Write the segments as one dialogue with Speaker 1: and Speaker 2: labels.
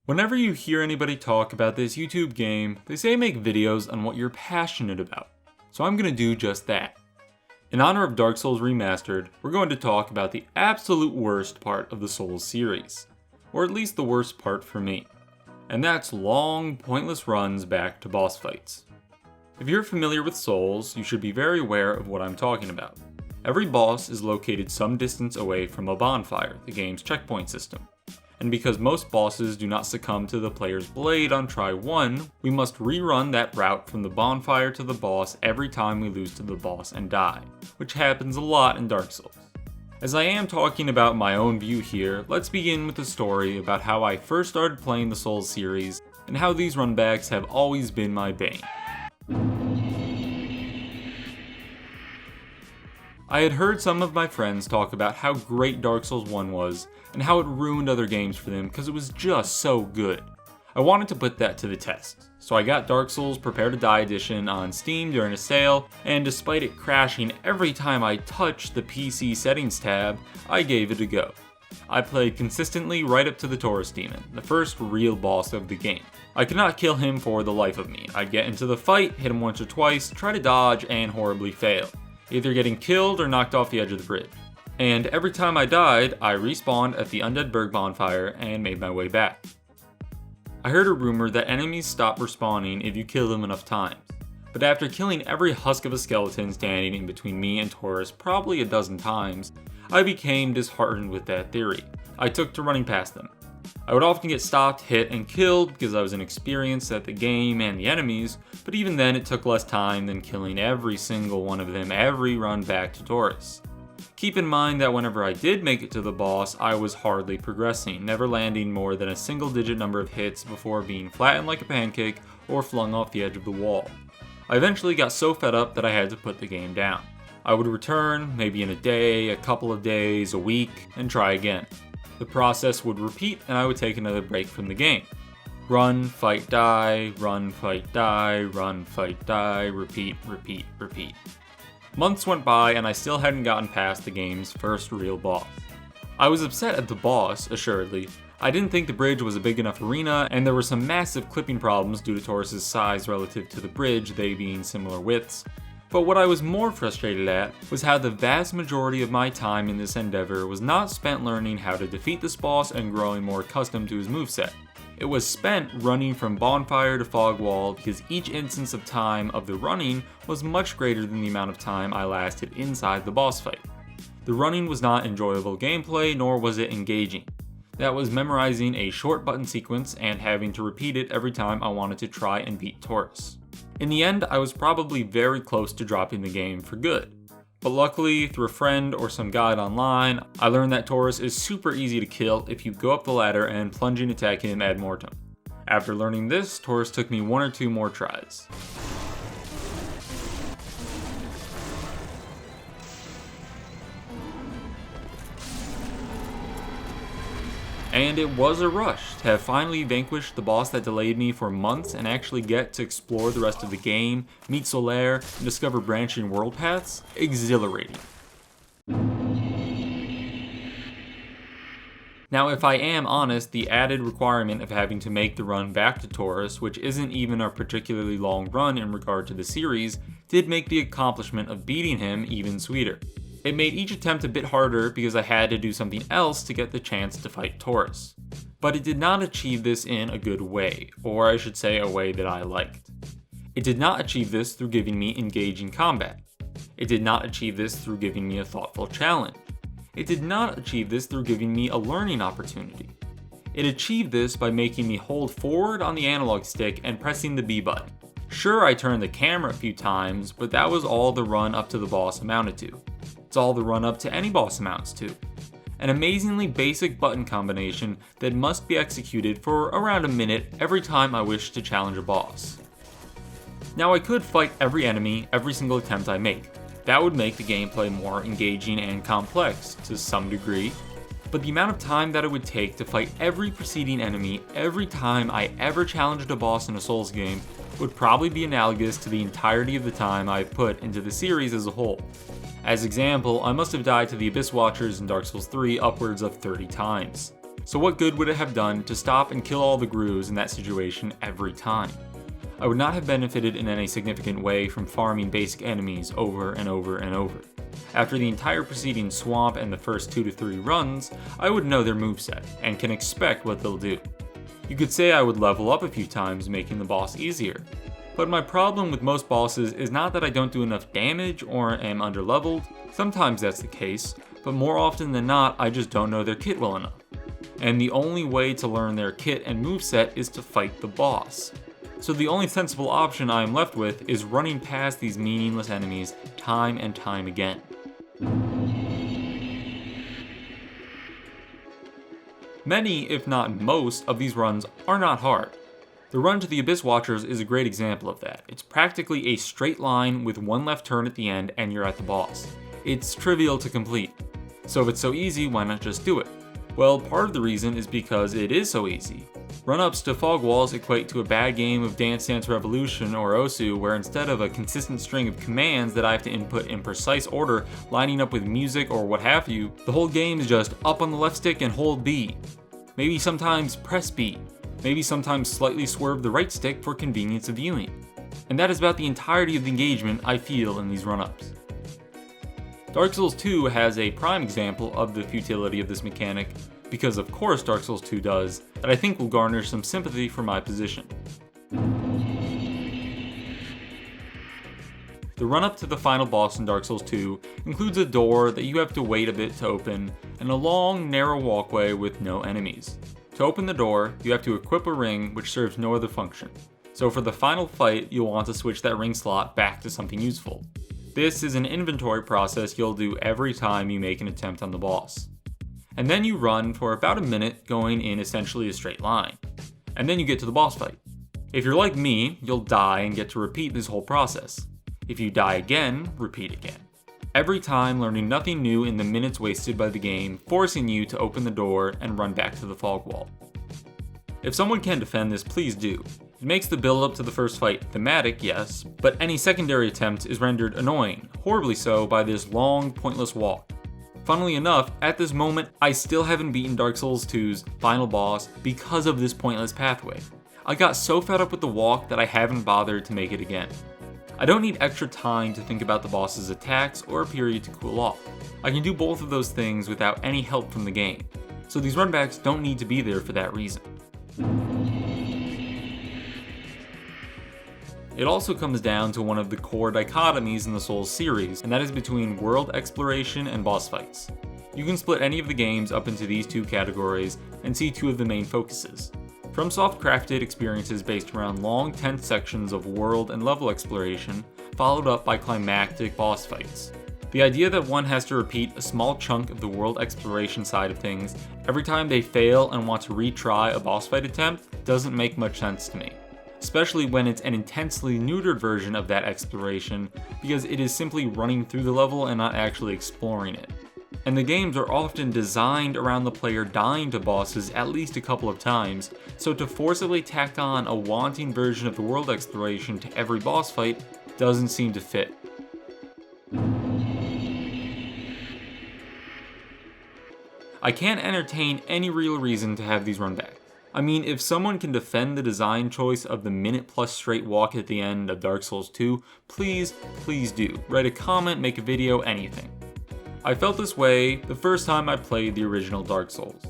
Speaker 1: Whenever you hear anybody talk about this YouTube game, they say make videos on what you're passionate about. So I'm gonna do just that. In honor of Dark Souls Remastered, we're going to talk about the absolute worst part of the Souls series. Or at least the worst part for me. And that's long, pointless runs back to boss fights. If you're familiar with Souls, you should be very aware of what I'm talking about. Every boss is located some distance away from a bonfire, the game's checkpoint system. And because most bosses do not succumb to the player's blade on try 1, we must rerun that route from the bonfire to the boss every time we lose to the boss and die, which happens a lot in Dark Souls. As I am talking about my own view here, let's begin with a story about how I first started playing the Souls series and how these runbacks have always been my bane. I had heard some of my friends talk about how great Dark Souls 1 was, and how it ruined other games for them because it was just so good. I wanted to put that to the test, so I got Dark Souls Prepare to Die Edition on Steam during a sale, and despite it crashing every time I touched the PC settings tab, I gave it a go. I played consistently right up to the Taurus Demon, the first real boss of the game. I could not kill him for the life of me. I'd get into the fight, hit him once or twice, try to dodge, and horribly fail, either getting killed or knocked off the edge of the bridge. And every time I died, I respawned at the Undead Burg bonfire and made my way back. I heard a rumor that enemies stop respawning if you kill them enough times, but after killing every husk of a skeleton standing in between me and Taurus probably a dozen times, I became disheartened with that theory. I took to running past them. I would often get stopped, hit, and killed because I was inexperienced at the game and the enemies, but even then it took less time than killing every single one of them every run back to Taurus. Keep in mind that whenever I did make it to the boss, I was hardly progressing, never landing more than a single-digit number of hits before being flattened like a pancake or flung off the edge of the wall. I eventually got so fed up that I had to put the game down. I would return, maybe in a day, a couple of days, a week, and try again. The process would repeat and I would take another break from the game. Run, fight, die, run, fight, die, run, fight, die, repeat, repeat, repeat. Months went by and I still hadn't gotten past the game's first real boss. I was upset at the boss, assuredly. I didn't think the bridge was a big enough arena, and there were some massive clipping problems due to Taurus' size relative to the bridge, they being similar widths. But what I was more frustrated at was how the vast majority of my time in this endeavor was not spent learning how to defeat this boss and growing more accustomed to his moveset. It was spent running from bonfire to fog wall because each instance of time of the running was much greater than the amount of time I lasted inside the boss fight. The running was not enjoyable gameplay, nor was it engaging. That was memorizing a short button sequence and having to repeat it every time I wanted to try and beat Taurus. In the end, I was probably very close to dropping the game for good. But luckily, through a friend or some guide online, I learned that Taurus is super easy to kill if you go up the ladder and plunging attack him ad mortem. After learning this, Taurus took me 1 or 2 more tries. And it was a rush to have finally vanquished the boss that delayed me for months and actually get to explore the rest of the game, meet Solaire, and discover branching world paths. Exhilarating. Now, if I am honest, the added requirement of having to make the run back to Taurus, which isn't even a particularly long run in regard to the series, did make the accomplishment of beating him even sweeter. It made each attempt a bit harder because I had to do something else to get the chance to fight Taurus. But it did not achieve this in a good way, or I should say a way that I liked. It did not achieve this through giving me engaging combat. It did not achieve this through giving me a thoughtful challenge. It did not achieve this through giving me a learning opportunity. It achieved this by making me hold forward on the analog stick and pressing the B button. Sure, I turned the camera a few times, but that was all the run up to the boss amounted to. It's all the run up to any boss amounts to. An amazingly basic button combination that must be executed for around a minute every time I wish to challenge a boss. Now I could fight every enemy every single attempt I make. That would make the gameplay more engaging and complex to some degree, but the amount of time that it would take to fight every preceding enemy every time I ever challenged a boss in a Souls game would probably be analogous to the entirety of the time I've put into the series as a whole. As example, I must have died to the Abyss Watchers in Dark Souls 3 upwards of 30 times. So what good would it have done to stop and kill all the grooves in that situation every time? I would not have benefited in any significant way from farming basic enemies over and over and over. After the entire preceding swamp and the first 2 to 3 runs, I would know their moveset, and can expect what they'll do. You could say I would level up a few times, making the boss easier. But my problem with most bosses is not that I don't do enough damage or am underleveled, sometimes that's the case, but more often than not I just don't know their kit well enough. And the only way to learn their kit and moveset is to fight the boss. So the only sensible option I am left with is running past these meaningless enemies time and time again. Many, if not most, of these runs are not hard. The run to the Abyss Watchers is a great example of that. It's practically a straight line with one left turn at the end and you're at the boss. It's trivial to complete. So if it's so easy, why not just do it? Well, part of the reason is because it is so easy. Run-ups to fog walls equate to a bad game of Dance Dance Revolution or Osu, where instead of a consistent string of commands that I have to input in precise order, lining up with music or what have you, the whole game is just up on the left stick and hold B. Maybe sometimes press B. Maybe sometimes slightly swerve the right stick for convenience of viewing. And that is about the entirety of the engagement I feel in these run-ups. Dark Souls 2 has a prime example of the futility of this mechanic, because of course Dark Souls 2 does, that I think will garner some sympathy for my position. The run-up to the final boss in Dark Souls 2 includes a door that you have to wait a bit to open, and a long, narrow walkway with no enemies. To open the door, you have to equip a ring which serves no other function. So for the final fight, you'll want to switch that ring slot back to something useful. This is an inventory process you'll do every time you make an attempt on the boss. And then you run for about a minute, going in essentially a straight line. And then you get to the boss fight. If you're like me, you'll die and get to repeat this whole process. If you die again, repeat again. Every time learning nothing new in the minutes wasted by the game, forcing you to open the door and run back to the fog wall. If someone can defend this, please do. It makes the build up to the first fight thematic, yes, but any secondary attempt is rendered annoying, horribly so by this long, pointless walk. Funnily enough, at this moment, I still haven't beaten Dark Souls 2's final boss because of this pointless pathway. I got so fed up with the walk that I haven't bothered to make it again. I don't need extra time to think about the boss's attacks or a period to cool off. I can do both of those things without any help from the game, so these runbacks don't need to be there for that reason. It also comes down to one of the core dichotomies in the Souls series, and that is between world exploration and boss fights. You can split any of the games up into these two categories and see two of the main focuses. FromSoft crafted experiences based around long, tense sections of world and level exploration, followed up by climactic boss fights. The idea that one has to repeat a small chunk of the world exploration side of things every time they fail and want to retry a boss fight attempt doesn't make much sense to me. Especially when it's an intensely neutered version of that exploration, because it is simply running through the level and not actually exploring it. And the games are often designed around the player dying to bosses at least a couple of times, so to forcibly tack on a wanting version of the world exploration to every boss fight doesn't seem to fit. I can't entertain any real reason to have these run back. I mean, if someone can defend the design choice of the minute plus straight walk at the end of Dark Souls 2, please do. Write a comment, make a video, anything. I felt this way the first time I played the original Dark Souls,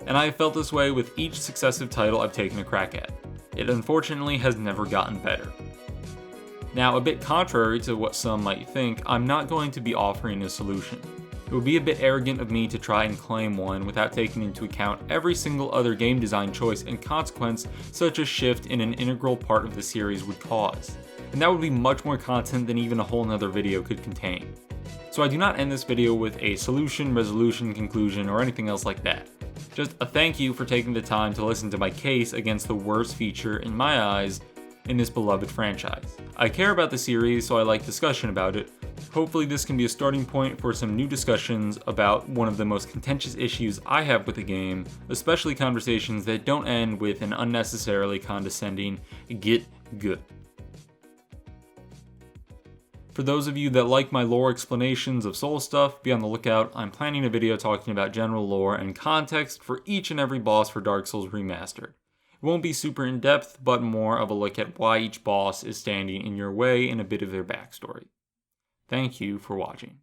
Speaker 1: and I have felt this way with each successive title I've taken a crack at. It unfortunately has never gotten better. Now, a bit contrary to what some might think, I'm not going to be offering a solution. It would be a bit arrogant of me to try and claim one without taking into account every single other game design choice and consequence such a shift in an integral part of the series would cause. And that would be much more content than even a whole nother video could contain. So I do not end this video with a solution, resolution, conclusion, or anything else like that. Just a thank you for taking the time to listen to my case against the worst feature, in my eyes, in this beloved franchise. I care about the series, so I like discussion about it. Hopefully this can be a starting point for some new discussions about one of the most contentious issues I have with the game, especially conversations that don't end with an unnecessarily condescending "get good." For those of you that like my lore explanations of Soul stuff, be on the lookout. I'm planning a video talking about general lore and context for each and every boss for Dark Souls Remastered. It won't be super in-depth, but more of a look at why each boss is standing in your way and a bit of their backstory. Thank you for watching.